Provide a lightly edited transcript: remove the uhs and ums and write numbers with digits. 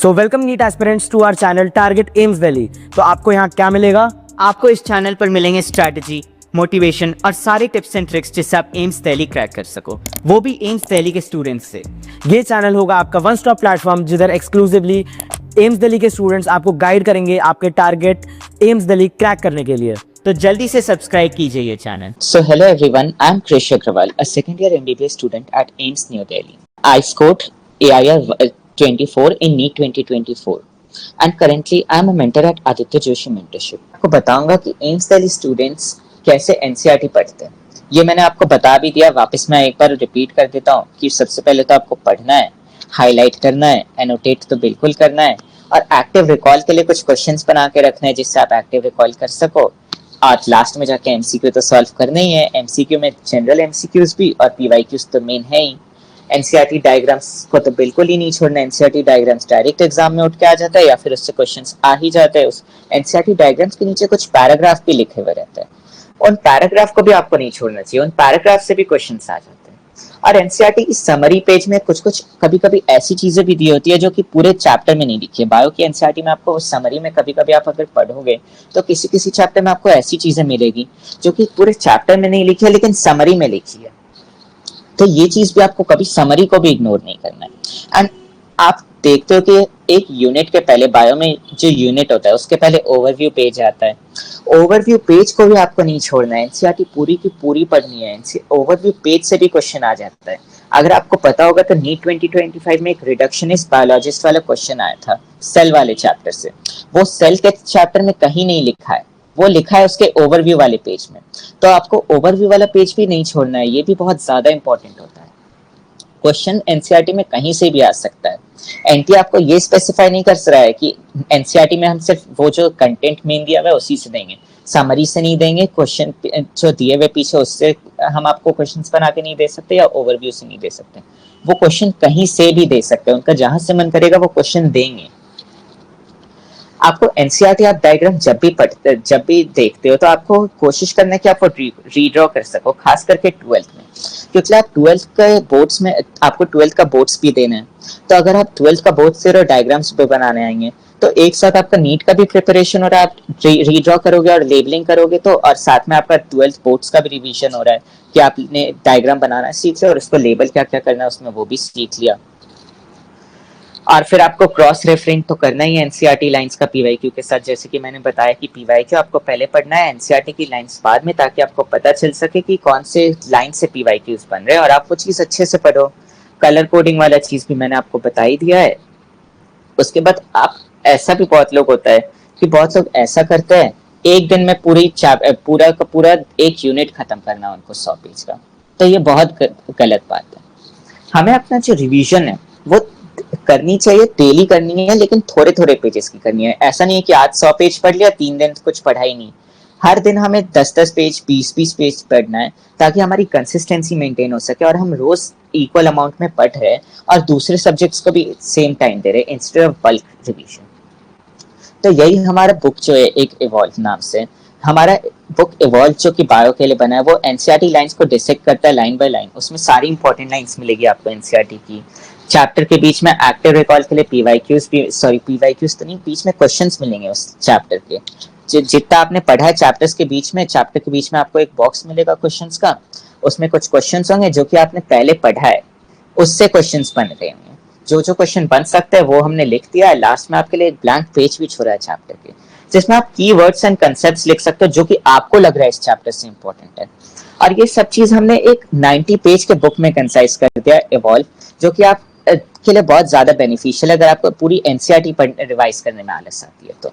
So welcome NEET aspirants to our channel target AIIMS Delhi. तो आपको यहाँ क्या मिलेगा? आपको इस चैनल पर मिलेंगे स्ट्रैटेजी, मोटिवेशन और सारे टिप्स एंड ट्रिक्स जिससे आप एम्स दिल्ली क्रैक कर सको, वो भी एम्स दिल्ली के स्टूडेंट्स से। ये चैनल होगा आपका वन स्टॉप प्लेटफॉर्म जिधर एक्सक्लूसिवली एम्स दिल्ली के स्टूडेंट्स आपको गाइड करेंगे आपके टारगेट एम्स दिल्ली क्रैक करने के लिए। तो जल्दी से सब्सक्राइब कीजिए ये channel. So hello everyone, I am Krish Agrawal, a second year MBBS student at AIIMS New Delhi. I scored AIR 24 in NEET 2024 and currently I am a mentor at Aditya Joshi Mentorship. आपको बताऊंगा कि AIIMS Delhi students कैसे NCERT पढ़ते हैं। ये मैंने आपको बता भी दिया, वापस मैं एक बार रिपीट कर देता हूँ कि सबसे पहले तो आपको पढ़ना है, हाईलाइट करना है, एनोटेट तो बिल्कुल करना है और एक्टिव रिकॉल के लिए कुछ क्वेश्चंस बना के रखना है जिससे आप एक्टिव रिकॉल कर सको। और लास्ट में जाके एमसीक्यू तो सॉल्व करना ही है। एमसीक्यू में जनरल एमसीक्यूज भी और पीवाईक्यूज तो मेन है ही। एनसीईआरटी डायग्राम्स को तो बिल्कुल ही नहीं छोड़ना। एनसीईआरटी डायग्राम्स डायरेक्ट एग्जाम में उठ के आ जाता है या फिर उससे क्वेश्चंस आ ही जाते हैं। उस एनसीईआरटी डायग्राम्स के नीचे कुछ पैराग्राफ भी लिखे हुए रहते हैं, उन पैराग्राफ को भी आपको नहीं छोड़ना चाहिए, उन पैराग्राफ से भी क्वेश्चंस आ जाते हैं। और एनसीईआरटी की समरी पेज में कुछ कुछ कभी कभी ऐसी चीजें भी दी होती है जो कि पूरे चैप्टर में नहीं लिखी है। बायो की एनसीईआरटी में आपको समरी में कभी कभी आप अगर पढ़ोगे तो किसी किसी चैप्टर में आपको ऐसी चीजें मिलेगी जो कि पूरे चैप्टर में नहीं लिखी है लेकिन समरी में लिखी है। तो ये चीज भी आपको कभी समरी को भी इग्नोर नहीं करना है। एंड आप देखते हो कि एक यूनिट के पहले, बायो में जो यूनिट होता है उसके पहले ओवरव्यू पेज आता है। ओवरव्यू पेज को भी आपको नहीं छोड़ना है, एनसीईआरटी पूरी की पूरी पढ़नी है। ओवरव्यू पेज से भी क्वेश्चन आ जाता है। अगर आपको पता होगा तो नीट 2025 में एक रिडक्शनिस्ट बायोलॉजिस्ट वाला क्वेश्चन आया था सेल वाले चैप्टर से। वो सेल के चैप्टर में कहीं नहीं लिखा है, वो लिखा है उसके ओवरव्यू वाले पेज में। तो आपको ओवरव्यू वाला पेज भी नहीं छोड़ना है, ये भी बहुत ज्यादा इंपॉर्टेंट होता है। क्वेश्चन एनसीईआरटी में कहीं से भी आ सकता है। एनटी आपको ये स्पेसिफाई नहीं कर रहा है कि एनसीईआरटी में हम सिर्फ वो जो कंटेंट मेन दिया हुआ है उसी से देंगे, समरी से नहीं देंगे। क्वेश्चन जो दिए हुए पीछे उससे हम आपको क्वेश्चंस बना के नहीं दे सकते या ओवरव्यू से नहीं दे सकते। वो क्वेश्चन कहीं से भी दे सकते हैं, उनका जहां से मन करेगा वो क्वेश्चन देंगे। आपको एनसीईआरटी आप डायग्राम जब भी देखते हो तो आपको कोशिश करना है कि आप रीड्रॉ कर सको, खास करके 12th में, क्योंकि आप 12th के बोर्ड्स में आपको 12th का बोर्ड्स भी देना है। तो अगर आप 12th का बोर्ड से डायग्राम्स पे बनाने आएंगे तो एक साथ आपका नीट का भी प्रिपरेशन हो रहा है, आप रीड्रॉ करोगे और लेबलिंग करोगे तो, और साथ में आपका 12th बोर्ड्स का भी रिवीजन हो रहा है कि आपने डायग्राम बनाना सीख लिया और उसको लेबल क्या क्या करना है उसमें वो भी सीख लिया। और फिर आपको क्रॉस रेफरिंग तो करना ही है एनसीईआरटी लाइंस का पीवाईक्यू के साथ। जैसे कि मैंने बताया कि पीवाईक्यू आपको पहले पढ़ना है, एनसीईआरटी की लाइंस बाद में, ताकि आपको पता चल सके कि कौन से लाइन से पीवाईक्यूज बन रहे हैं और आप वो चीज अच्छे से पढ़ो। कलर कोडिंग वाला चीज भी मैंने आपको बता ही दिया है। उसके बाद आप, ऐसा भी बहुत लोग होता है कि बहुत लोग ऐसा करते हैं एक दिन में पूरा का पूरा एक यूनिट खत्म करना उनको 100 पेज का, तो ये बहुत गलत बात है। हमें अपना जो रिवीजन है वो करनी चाहिए, डेली करनी है, लेकिन थोड़े थोड़े पेजेस की करनी है। ऐसा नहीं है कि आज 100 पेज पढ़ लिया, 3 दिन कुछ पढ़ा ही नहीं। हर दिन हमें 10-10 पेज, 20-20 पेज पढ़ना है ताकि हमारी कंसिस्टेंसी मेंटेन हो सके और हम रोज इक्वल अमाउंट में पढ़ रहे और दूसरे सब्जेक्ट्स को भी सेम टाइम दे रहे इंस्टेड ऑफ बल्क रिवीजन। तो यही हमारा बुक जो है एक इवॉल्व नाम से, हमारा बुक इवॉल्व जो कि बायो के लिए बना है, वो एनसीईआरटी लाइंस को डिसेक्ट करता है लाइन बाय लाइन। उसमें सारी इंपॉर्टेंट लाइंस मिलेगी आपको एनसीईआरटी की। चैप्टर के बीच में एक्टिव रिकॉल के लिए पीवाईक्यूज तो नहीं, बीच में क्वेश्चंस मिलेंगे उस चैप्टर के। जितना आपने पढ़ा है चैप्टर के बीच में आपको एक बॉक्स मिलेगा क्वेश्चंस का, उसमें कुछ क्वेश्चंस होंगे जो कि आपने पहले पढ़ा है, उससे क्वेश्चंस बन रहे होंगे। जो क्वेश्चन बन सकते हैं वो हमने लिख दिया है। लास्ट में आपके लिए एक ब्लैंक पेज भी छोड़ा है चैप्टर के, जिसमें आप कीवर्ड्स एंड कांसेप्ट्स लिख सकते हो जो कि आपको लग रहा है इस चैप्टर से इंपॉर्टेंट है। और ये सब चीज हमने एक 90 पेज के बुक में कंसाइज कर दिया इवॉल्व, जो कि आप के लिए बहुत ज्यादा बेनिफिशियल है अगर आपको पूरी एनसीईआरटी रिवाइज करने में आलस आती है तो।